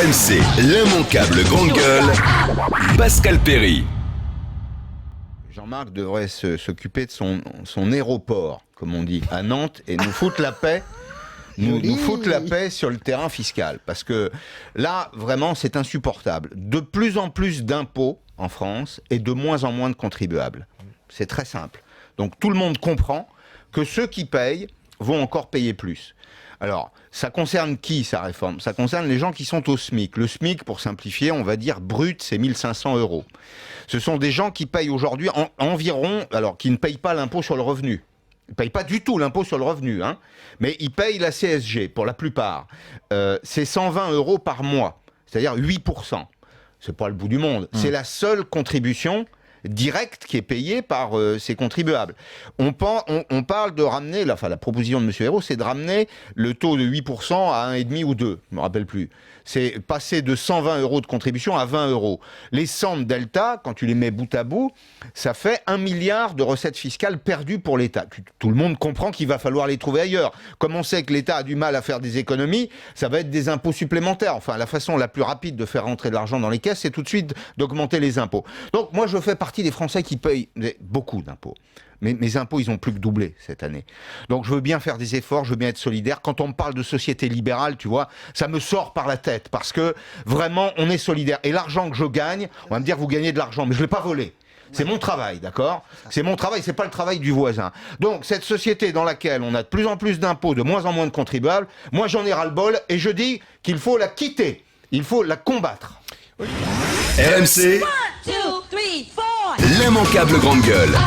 RMC, l'immanquable grande gueule, Pascal Perry. Jean-Marc devrait s'occuper de son aéroport, comme on dit, à Nantes, et nous foutre la paix. Nous foutre la paix sur le terrain fiscal. Parce que là, vraiment, c'est insupportable. De plus en plus d'impôts en France et de moins en moins de contribuables. C'est très simple. Donc tout le monde comprend que ceux qui payent vont encore payer plus. Alors, ça concerne qui, sa réforme ? Ça concerne les gens qui sont au SMIC. Le SMIC, pour simplifier, on va dire brut, c'est 1 500 €. Ce sont des gens qui payent aujourd'hui environ, alors qui ne payent pas l'impôt sur le revenu. Ils ne payent pas du tout l'impôt sur le revenu, hein, mais ils payent la CSG, pour la plupart. C'est 120 € par mois, c'est-à-dire 8%. C'est pas le bout du monde. C'est la seule contribution directe qui est payée par ces contribuables. On parle de ramener, la proposition de M. Hérault, c'est de ramener le taux de 8% à 1,5 ou 2, je ne me rappelle plus. C'est passer de 120 € de contribution à 20 €. Les centres Delta, quand tu les mets bout à bout, ça fait 1 milliard de recettes fiscales perdues pour l'État. Tout le monde comprend qu'il va falloir les trouver ailleurs. Comme on sait que l'État a du mal à faire des économies, ça va être des impôts supplémentaires. Enfin, la façon la plus rapide de faire rentrer de l'argent dans les caisses, c'est tout de suite d'augmenter les impôts. Donc moi, je fais partie des Français qui payent beaucoup d'impôts. Mais mes impôts, ils ont plus que doublé cette année. Donc je veux bien faire des efforts, je veux bien être solidaire. Quand on me parle de société libérale, tu vois, ça me sort par la tête parce que vraiment, on est solidaire. Et l'argent que je gagne, on va me dire, vous gagnez de l'argent, mais je ne l'ai pas volé. C'est mon travail, d'accord ? C'est mon travail, c'est pas le travail du voisin. Donc, cette société dans laquelle on a de plus en plus d'impôts, de moins en moins de contribuables, moi j'en ai ras-le-bol et je dis qu'il faut la quitter. Il faut la combattre. RMC, l'immanquable grande gueule.